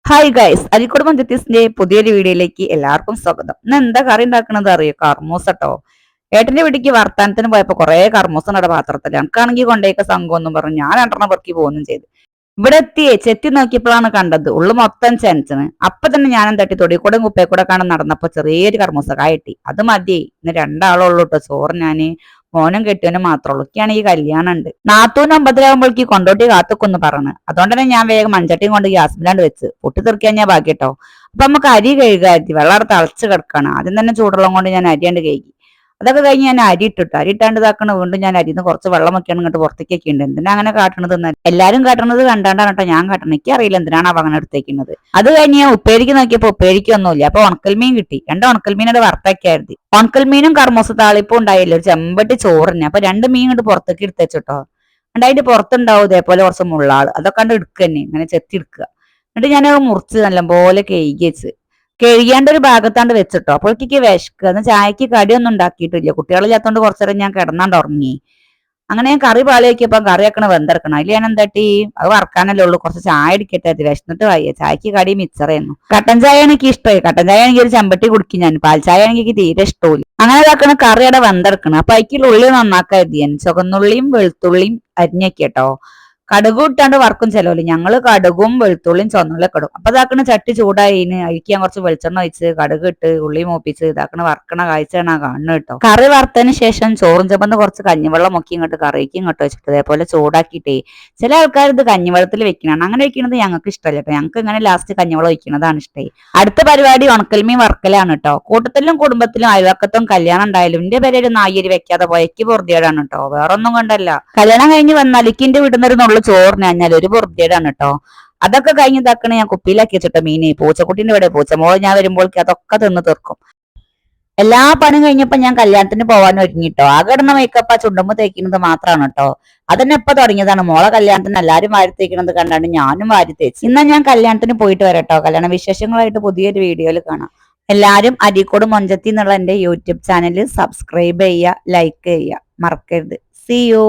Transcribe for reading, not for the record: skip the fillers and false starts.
Hi guys, Areekode മഞ്ചത്തീസിന്റെ പുതിയൊരു വീഡിയോയിലേക്ക് എല്ലാവർക്കും സ്വാഗതം. ഇന്ന് എന്താ കറി ഉണ്ടാക്കണത് അറിയോ? കർമൂസ കേട്ടോ. ഏട്ടന്റെ വീട്ടിക്ക് വർത്താനത്തിന് പോയപ്പോ കുറെ കർമൂസ നട പാത്രത്തിൽ എനിക്കാണെങ്കിൽ കൊണ്ടേക്ക സംഘം എന്നും പറഞ്ഞു ഞാൻ രണ്ടെണ്ണം പെറുക്കി പോകുന്നു ചെയ്തു. ഇവിടെ എത്തിയേ ചെത്തി നോക്കിയപ്പോഴാണ് കണ്ടത് ഉള്ളു മൊത്തം ചെനച്ചന്. അപ്പൊ തന്നെ ഞാനും തട്ടി തൊടിക്കൂടെ കുപ്പേക്കൂടെ കാണാൻ നടന്നപ്പോ ചെറിയൊരു കർമൂസ കായട്ടി. അത് മതി. ഇന്ന് രണ്ടാളുള്ളൂ കേട്ടോ ചോറ്. ഞാന് മോനും കെട്ടിയവനും മാത്രമുള്ളൂ. ഒക്കെയാണ് ഈ കല്യാണം ഉണ്ട്. നാത്തൂന് അമ്പതിലാകുമ്പോഴേക്ക് കൊണ്ടോട്ടി കാത്തുക്കൊന്ന് പറഞ്ഞു. അതുകൊണ്ട് തന്നെ ഞാൻ വേഗം മൺചട്ടിയും കൊണ്ട് ഗ്യാസിലാണ്ട് വെച്ച് പൊട്ടി തെറിക്കാൻ ഞാൻ ബാക്കി കേട്ടോ. അപ്പൊ നമുക്ക് അരി കഴുകാത്തി വെള്ളം അവിടെ തിളച്ച് കിടക്കാണ്. ആദ്യം തന്നെ ചൂടുവെള്ളം കൊണ്ട് ഞാൻ അരിയാണ്ട് കഴുകി. അതൊക്കെ കഴിഞ്ഞ് ഞാൻ അരി ഇട്ടിട്ടു. അരി ഇട്ടാണ്ട് ഇതാക്കണ വീണ്ടും ഞാൻ അരിന്ന് കുറച്ച് വെള്ളം വെക്കണം ഇങ്ങോട്ട് പുറത്തേക്കൊക്കെ ഉണ്ട്. എന്തിനാ അങ്ങനെ കാട്ടണത്? എല്ലാരും കാട്ടണത് കണ്ടാണ്ടാണ് കേട്ടോ ഞാൻ കാട്ടണം. എനിക്ക് അറിയില്ല എന്തിനാണ് അവ അങ്ങനെ എടുത്തേക്കുന്നത്. അത് കഴിഞ്ഞ് ഞാൻ ഉപ്പേരിക്ക് നോക്കിയപ്പോ ഉപ്പേരിക്കൊന്നുമില്ല. അപ്പൊ ഉണക്കൽമീൻ കിട്ടി. രണ്ട് ഉണക്കൽമീനോട് വറുത്താക്കിയായിരുന്നു. ഉണക്കൽമീനും കർമൂസ താളിപ്പും ഉണ്ടായില്ല. ഒരു ചെമ്പട്ടി ചോറിന്. അപ്പൊ രണ്ട് മീൻ ഇങ്ങോട്ട് പുറത്തേക്ക് എടുത്തേച്ചിട്ടോ. ഉണ്ടായിട്ട് പുറത്തുണ്ടാവും ഇതേപോലെ കുറച്ച് മുള്ളാള്. അതൊക്കെ കണ്ട് എടുക്കുക തന്നെ ഇങ്ങനെ ചെത്തി എടുക്കുക. എന്നിട്ട് ഞാനത് മുറിച്ച് നല്ലപോലെ കഴുകി വെച്ച് കഴുകിയാണ്ട് ഒരു ഭാഗത്താണ്ട് വെച്ചിട്ടോ. അപ്പോഴേക്ക് വിശക്കുക. അന്ന് ചായക്ക് കടിയൊന്നും ഉണ്ടാക്കിയിട്ടില്ല. കുട്ടികളില്ലാത്തോണ്ട് കുറച്ചേരം ഞാൻ കിടന്നാണ്ട് ഉറങ്ങി. അങ്ങനെ ഞാൻ കറി പാളി വയ്ക്കിയപ്പം കറി വെക്കണ വെന്തെടുക്കണം. അതിൽ ഞാൻ എന്താട്ടി അത് വറക്കാനല്ലേ ഉള്ളൂ. കുറച്ച് ചായ അടിക്കട്ടെ അത് വിശന്നിട്ട് വയ്യ. ചായക്ക് കടി മിച്ചറായിരുന്നു. കട്ടൻ ചായ എനിക്ക് ഇഷ്ടമായി. കട്ടൻ ചായ ആണെങ്കിൽ ഒരു ചെമ്പട്ടി കുടിക്കും ഞാൻ. പാൽ ചായ ആണെങ്കിൽ എനിക്ക് തീരെ ഇഷ്ടമില്ല. അങ്ങനെ ഇതാക്കണ കറിയുടെ വെന്തെടുക്കണം. അപ്പൊ അതിൽ ഉള്ളി നന്നാക്കാതി ഞാൻ ചുവന്നുള്ളിയും വെളുത്തുള്ളിയും അരിഞ്ഞൊക്കെ കേട്ടോ. കടുക് ഇട്ടാണ്ട് വറക്കും ചിലവര്. ഞങ്ങള് കടുകും വെളുത്തുള്ളിയും ചുവന്നുള്ളിയൊക്കെ ഇടും. അപ്പൊ ഇതാക്കണ ചട്ടി ചൂടായിന് അഴിക്ക് ഞാൻ കുറച്ച് വെളിച്ചെണ്ണ ഒഴിച്ച് കടുക് ഇട്ട് ഉള്ളി മൂപ്പിച്ച് ഇതാക്കണ വറക്കണ കാഴ്ചയാണ് ആ കാണുന്നത് കേട്ടോ. കറി വറുത്തതിന് ശേഷം ചോറും ചെമ്പന്ന് കുറച്ച് കഞ്ഞിവെള്ളം മുക്കി ഇങ്ങോട്ട് കറിക്ക് ഇങ്ങോട്ട് വെച്ചിട്ട് ഇതേപോലെ ചൂടാക്കിയിട്ടേ ചില ആൾക്കാർ ഇത് കഞ്ഞിവെള്ളത്തിൽ വെക്കണം. അങ്ങനെ വെക്കുന്നത് ഞങ്ങൾക്ക് ഇഷ്ടമല്ല കേട്ടോ. ഞങ്ങൾക്ക് ഇങ്ങനെ ലാസ്റ്റ് കഞ്ഞിവെള്ളം ഒഴിക്കുന്നതാണ് ഇഷ്ടമായി. അടുത്ത പരിപാടി ഉണക്കൽമീൻ വറക്കലാണ് കേട്ടോ. കൂട്ടത്തിലും കുടുംബത്തിലും അയൽവക്കത്തും കല്യാണം ഉണ്ടായാലും എന്റെ പേര് ഒരു നായരി വെക്കാതെ പോയക്ക് പൊറുതിയേടാണ് കേട്ടോ. വേറൊന്നും കൊണ്ടല്ല. കല്യാണം കഴിഞ്ഞ് വന്നാൽ ഇക്കിന്റെ വിടുന്നൊരു ചോറിന് കഴിഞ്ഞാൽ ഒരു പൊറുതിയേടാണ് കേട്ടോ. അതൊക്കെ കഴിഞ്ഞ് ഇതാക്കണ ഞാൻ കുപ്പിയിലാക്കി വെച്ചിട്ട് മീന് പൂച്ചക്കുട്ടിന്റെ ഇവിടെ പൂച്ചമോൾ ഞാൻ വരുമ്പോഴേക്ക് അതൊക്കെ തിന്ന് തീർക്കും. എല്ലാ പണിയും കഴിഞ്ഞപ്പോ ഞാൻ കല്യാണത്തിന് പോകാൻ ഒരുങ്ങിട്ടോ. ആ കിടന്ന മേക്കപ്പ് ആ ചുണ്ടുമ്പ് തേക്കുന്നത് മാത്രമാണ് കേട്ടോ. അതന്നെ എപ്പൊ തുടങ്ങിയതാണ്. മോളെ കല്യാണത്തിന് എല്ലാരും വാരി തേക്കുന്നത് കണ്ടാണ്ട് ഞാനും വാരി തേച്ച്. ഇന്നാ ഞാൻ കല്യാണത്തിന് പോയിട്ട് വരട്ടോ. കല്യാണ വിശേഷങ്ങളായിട്ട് പുതിയൊരു വീഡിയോയിൽ കാണാം. എല്ലാരും അരീക്കോട് മൊഞ്ചത്തി എന്നുള്ള എന്റെ യൂട്യൂബ് ചാനൽ സബ്സ്ക്രൈബ് ചെയ്യുക, ലൈക്ക് ചെയ്യുക മറക്കരുത്. See you.